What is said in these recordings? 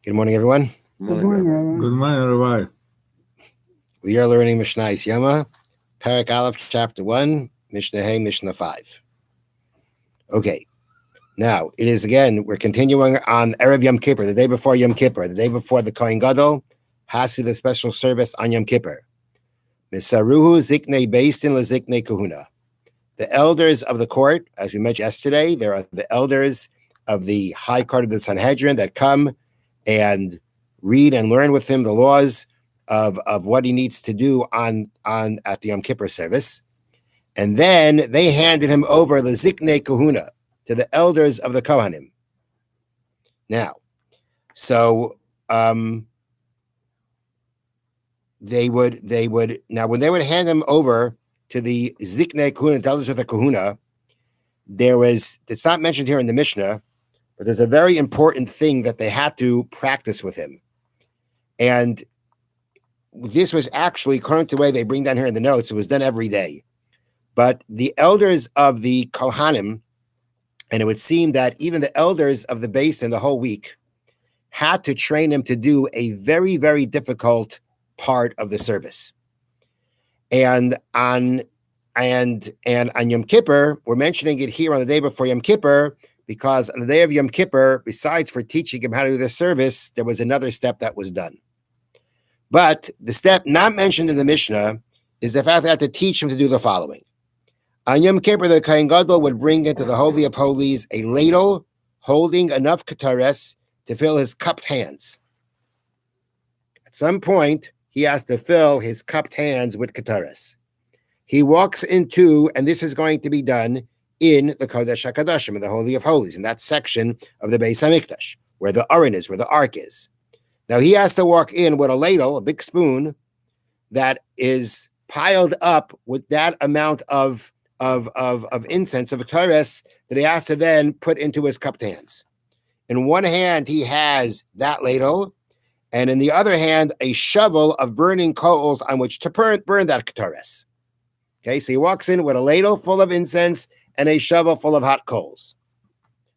Good morning, everyone. Good morning, Rabbi. Good morning, Rabbi. We are learning Mishnah Yama, Parak Aleph, Chapter 1, Mishnah Hey, Mishnah 5. Okay, now it is again, we're continuing on Erev Yom Kippur, the day before Yom Kippur, the day before the Kohen Gadol has to do the special service on Yom Kippur. Misaruhu Ziknei Beistin LeZiknei Kahuna. The elders of the court, as we mentioned yesterday, there are the elders of the high court of the Sanhedrin that come and read and learn with him the laws of what he needs to do at the Yom Kippur service. And then they handed him over the Ziknei Kahuna to the elders of the Kohanim. Now, so they would now when they would hand him over to the Ziknei Kahuna, the elders of the Kahuna, it's not mentioned here in the Mishnah, but there's a very important thing that they had to practice with him. And this was actually, according to the way they bring down here in the notes, it was done every day. But the elders of the Kohanim, and it would seem that even the elders of the base in the whole week had to train him to do a very, very difficult part of the service. And on Yom Kippur, we're mentioning it here on the day before Yom Kippur, because on the day of Yom Kippur, besides for teaching him how to do the service, there was another step that was done. But the step not mentioned in the Mishnah is the fact that they had to teach him to do the following. On Yom Kippur, the Kohen Gadol would bring into the Holy of Holies a ladle holding enough katares to fill his cupped hands. At some point, he has to fill his cupped hands with katares. He walks into, and this is going to be done in the Kodesh HaKadoshim, in the Holy of Holies, in that section of the Beis HaMikdash, where the Aron is, where the Ark is. Now, he has to walk in with a ladle, a big spoon, that is piled up with that amount of incense, of katares, that he has to then put into his cupped hands. In one hand, he has that ladle, and in the other hand, a shovel of burning coals on which to burn that katares. Okay, so he walks in with a ladle full of incense and a shovel full of hot coals.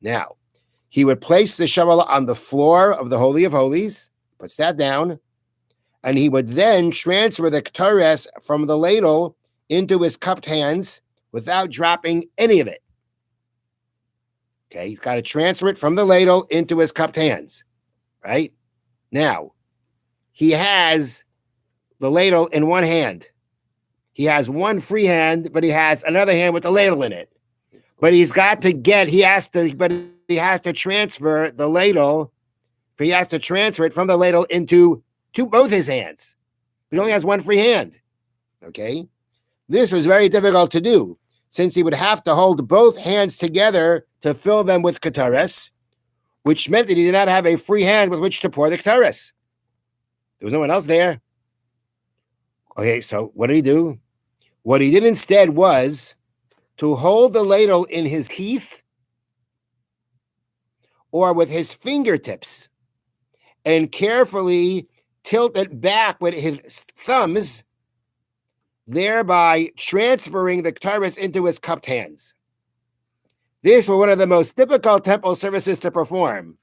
Now, he would place the shovel on the floor of the Holy of Holies, puts that down, and he would then transfer the katares from the ladle into his cupped hands without dropping any of it. Okay, he's got to transfer it from the ladle into his cupped hands, right? Now, he has the ladle in one hand. He has one free hand, but he has another hand with the ladle in it. But he has to transfer the ladle. He has to transfer it from the ladle into both his hands. He only has one free hand. Okay? This was very difficult to do, since he would have to hold both hands together to fill them with katares, which meant that he did not have a free hand with which to pour the katares. There was no one else there. Okay, so what did he do? What he did instead was to hold the ladle in his teeth or with his fingertips and carefully tilt it back with his thumbs, thereby transferring the katares into his cupped hands. This was one of the most difficult temple services to perform.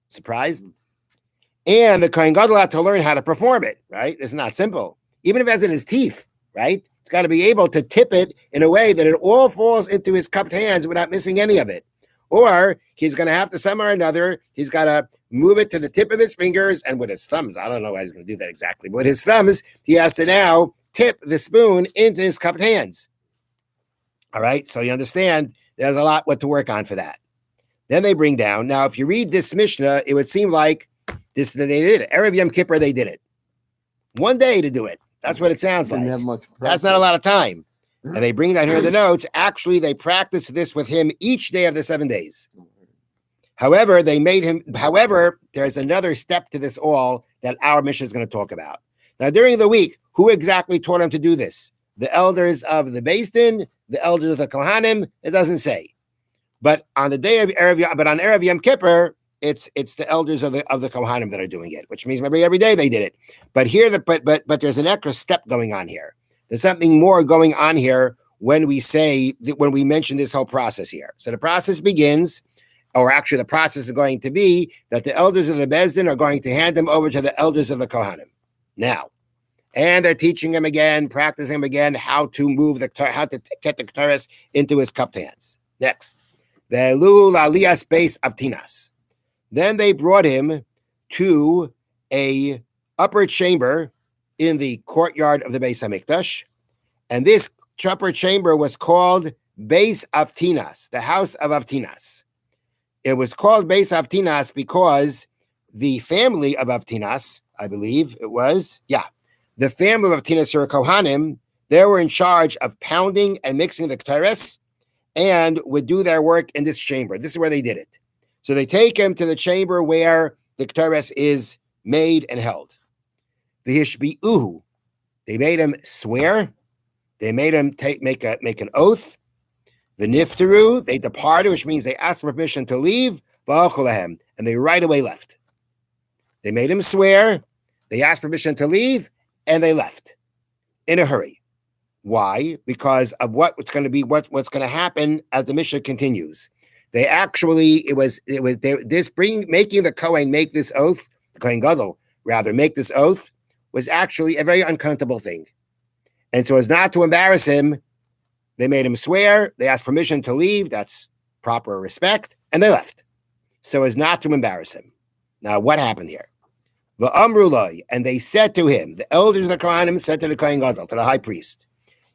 Surprised? And the Kohen Gadol had to learn how to perform it, right? It's not simple. Even if it has in his teeth, right? He's got to be able to tip it in a way that it all falls into his cupped hands without missing any of it. Or he's going to have to, somehow or another, he's got to move it to the tip of his fingers and with his thumbs. I don't know how he's going to do that exactly. But with his thumbs, he has to now tip the spoon into his cupped hands. All right, so you understand there's a lot what to work on for that. Then they bring down, now if you read this Mishnah, it would seem like they did it. Erev Yom Kippur, they did it. One day to do it. That's what it sounds like. That's not a lot of time. And they bring down here the notes. Actually, they practiced this with him each day of the 7 days. However, there's another step to this all that our Mishnah is going to talk about. Now, during the week, who exactly taught him to do this? The elders of the Beis Din, the elders of the Kohanim, it doesn't say. But on the day of Erev Yom Kippur, it's the elders of the Kohanim that are doing it, which means maybe every day they did it. But here, but there's an extra step going on here. There's something more going on here when we mention this whole process here. So the process begins or actually the process is going to be that the elders of the Beis Din are going to hand him over to the elders of the Kohanim. Now, and they're teaching him again, practicing him again, how to get the Ketores into his cupped hands. Next, the Elul Aliyas Beis Avtinas. Then they brought him to a upper chamber in the courtyard of the Beis Hamikdash, and this upper chamber was called Beis Avtinas, the house of Avtinas. It was called Beis Avtinas because the family of Avtinas, I believe it was, the family of Avtinas or Kohanim, they were in charge of pounding and mixing the Ketores and would do their work in this chamber. This is where they did it. So they take him to the chamber where the Ketores is made and held. The Hishbi'uhu, they made him swear. They made him make an oath. The Niftaru, they departed, which means they asked permission to leave. And they right away left. They made him swear. They asked permission to leave, and they left in a hurry. Why? Because of what's going to happen as the Mishnah continues. They actually, making the Kohen make this oath, the Kohen Gadol, rather, make this oath, was actually a very uncomfortable thing. And so as not to embarrass him, they made him swear, they asked permission to leave, that's proper respect, and they left. So as not to embarrass him. Now, what happened here? The Amrulai, and they said to him, the elders of the Kohanim said to the Kohen Gadol, to the high priest,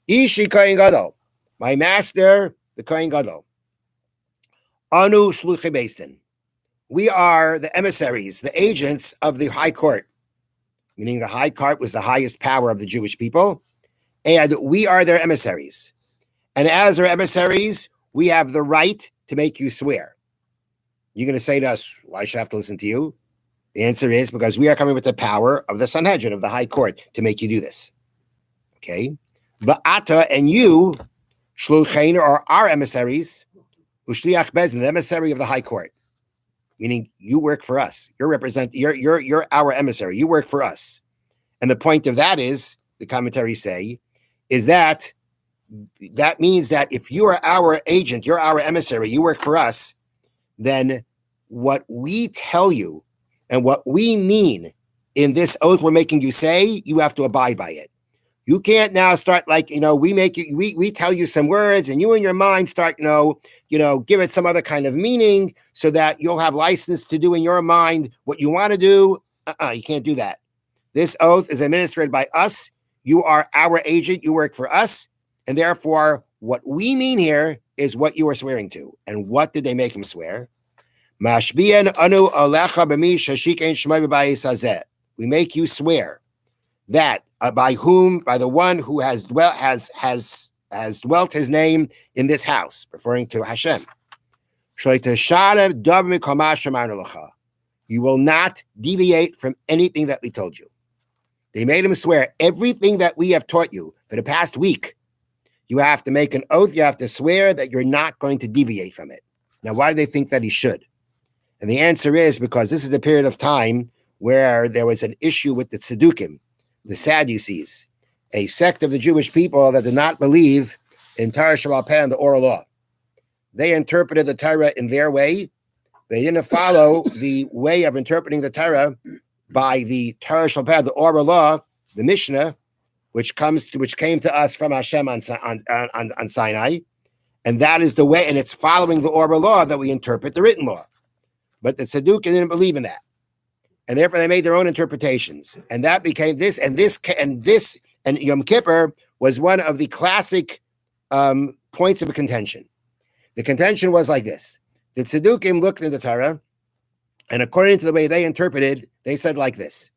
Ishi Kohen Gadol, my master, the Kohen Gadol, Anu Shluchei Beis Din. We are the emissaries, the agents of the high court, meaning the high court was the highest power of the Jewish people, and we are their emissaries. And as their emissaries, we have the right to make you swear. You're going to say to us, why should I have to listen to you? The answer is because we are coming with the power of the Sanhedrin, of the high court, to make you do this. Okay? Va'ata, and you, Shluchein, are our emissaries, Ushliach Beis Din, the emissary of the high court. Meaning you work for us. You're our emissary. You work for us. And the point of that is, the commentaries say, is that means that if you are our agent, you're our emissary, you work for us, then what we tell you and what we mean in this oath we're making you say, you have to abide by it. You can't now start we tell you some words and you in your mind start, give it some other kind of meaning so that you'll have license to do in your mind what you want to do. You can't do that. This oath is administered by us. You are our agent. You work for us. And therefore, what we mean here is what you are swearing to. And what did they make him swear? We make you swear that by the one who has dwelt his name in this house, referring to Hashem. You will not deviate from anything that we told you. They made him swear everything that we have taught you for the past week. You have to make an oath. You have to swear that you're not going to deviate from it. Now, why do they think that he should? And the answer is because this is the period of time where there was an issue with the Tzedukim, the Sadducees, a sect of the Jewish people that did not believe in Torah Sheba'al Peh and the oral law. They interpreted the Torah in their way. They didn't follow the way of interpreting the Torah by the Torah Sheba'al Peh, the oral law, the Mishna, which came to us from Hashem on Sinai, and that is the way, and it's following the oral law that we interpret the written law. But the Tzaddukim didn't believe in that, and therefore they made their own interpretations, and that became this, and Yom Kippur was one of the classic points of contention. The contention was like this: the Tzaddukim looked in the Torah, and according to the way they interpreted, they said like this.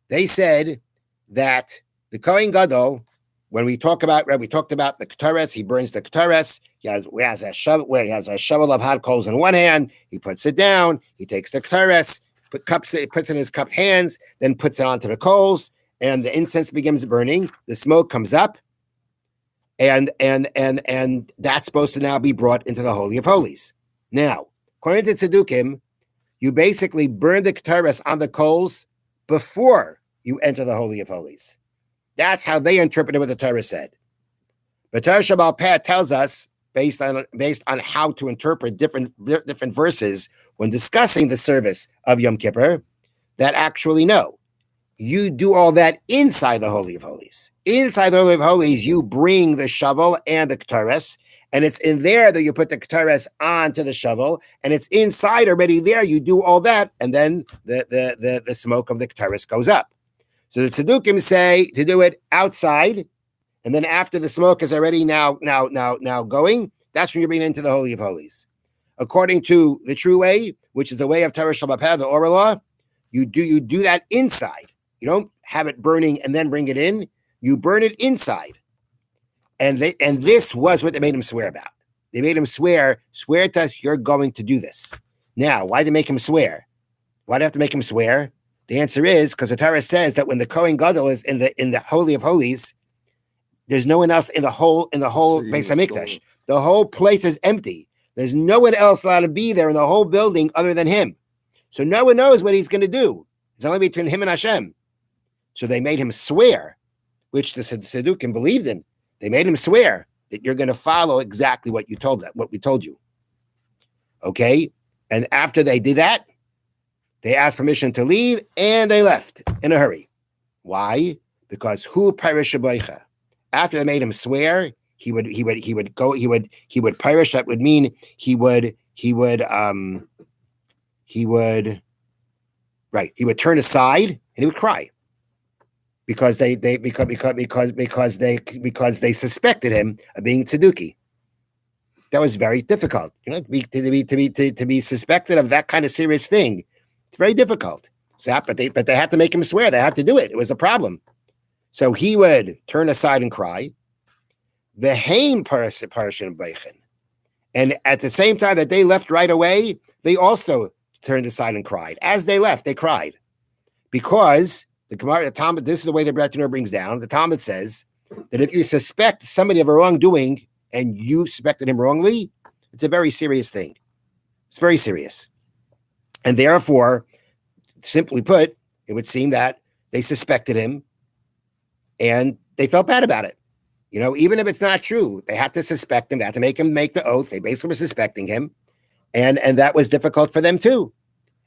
They said that the Kohen Gadol, when we talked about the Ketores, he burns the Ketores. He has a shovel of hot coals in one hand. He puts it down. He takes the Ketores, puts it in his cupped hands, then puts it onto the coals, and the incense begins burning. The smoke comes up, and that's supposed to now be brought into the Holy of Holies. Now, according to Tzaddukim, you basically burn the Ketores on the coals before you enter the Holy of Holies. That's how they interpreted what the Torah said. But Torah Sheba'al Peh tells us, based on how to interpret different verses when discussing the service of Yom Kippur, that actually no, you do all that inside the Holy of Holies. Inside the Holy of Holies, you bring the shovel and the ketores, and it's in there that you put the ketores onto the shovel, and it's inside already there. You do all that, and then the smoke of the ketores goes up. So the Tzedukim say to do it outside, and then after the smoke is already now going, that's when you're bringing into the Holy of Holies. According to the true way, which is the way of Torah Shabbat, the oral law, you do that inside. You don't have it burning and then bring it in. You burn it inside. And this was what they made him swear about. They made him swear to us, you're going to do this. Now, why did they make him swear? Why do they have to make him swear? The answer is because the Torah says that when the Kohen Gadol is in the Holy of Holies, there's no one else in the whole Beis Hamikdash. The whole place is empty. There's no one else allowed to be there in the whole building other than him. So no one knows what he's going to do. It's only between him and Hashem. So they made him swear, which the Tzedukim believed in. They made him swear that you're going to follow exactly what we told you. Okay? And after they did that, they asked permission to leave and they left in a hurry. Why? Because who parish Boicha? After they made him swear, he would parish. That would mean he would turn aside and he would cry. Because they suspected him of being tzeduki. That was very difficult, to be suspected of that kind of serious thing. It's very difficult. So, but they had to make him swear. They had to do it. It was a problem. So he would turn aside and cry. The Hain Parashan Beichen, and at the same time that they left right away, they also turned aside and cried. As they left, they cried because. The Talmud, this is the way the Breton brings down. The Talmud says that if you suspect somebody of a wrongdoing and you suspected him wrongly, it's a very serious thing. It's very serious. And therefore, simply put, it would seem that they suspected him and they felt bad about it. Even if it's not true, they had to suspect him. They had to make him make the oath. They basically were suspecting him. And that was difficult for them too.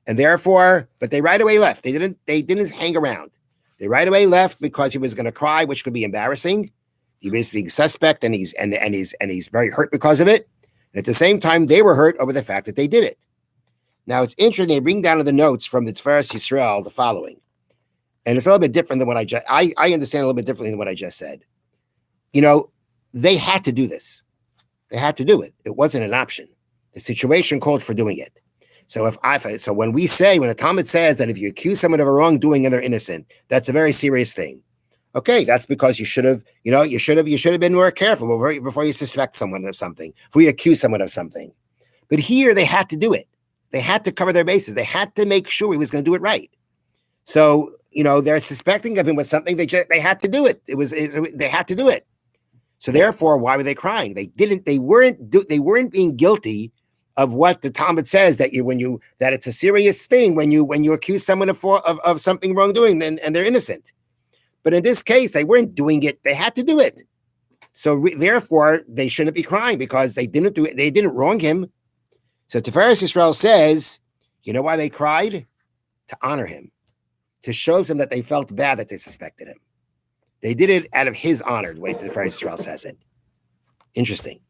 And therefore, but they right away left. They didn't hang around. They right away left because he was going to cry, which could be embarrassing. He was being suspect, and he's very hurt because of it. And at the same time, they were hurt over the fact that they did it. Now it's interesting. They bring down in the notes from the Tiferes Yisrael the following, and it's a little bit different than what I understand a little bit differently than what I just said. They had to do this. They had to do it. It wasn't an option. The situation called for doing it. So when the Talmud says that if you accuse someone of a wrongdoing and they're innocent, that's a very serious thing. Okay, that's because you should have been more careful before you suspect someone of something, before you accuse someone of something. But here they had to do it. They had to cover their bases. They had to make sure he was going to do it right. So they're suspecting of him with something. They had to do it. They had to do it. So therefore, why were they crying? They weren't being guilty of what the Talmud says that it's a serious thing when you accuse someone of something wrongdoing and they're innocent. But in this case, they weren't doing it. They had to do it. So therefore, they shouldn't be crying because they didn't do it. They didn't wrong him. So Tiferes Yisrael says, you know why they cried? To honor him, to show them that they felt bad that they suspected him. They did it out of his honor, the way Tiferes Yisrael says it. Interesting.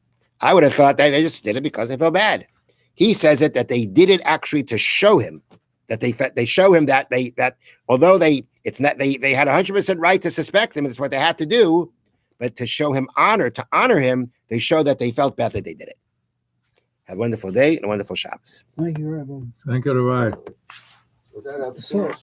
I would have thought that they just did it because they felt bad. He says it that they did it actually to show him that they show him that although they had 100% right to suspect him, that's what they had to do, but to show him to honor him, they show that they felt bad that they did it. Have a wonderful day and a wonderful Shabbos. Thank you, Rabbi. Thank you, Rabbi. So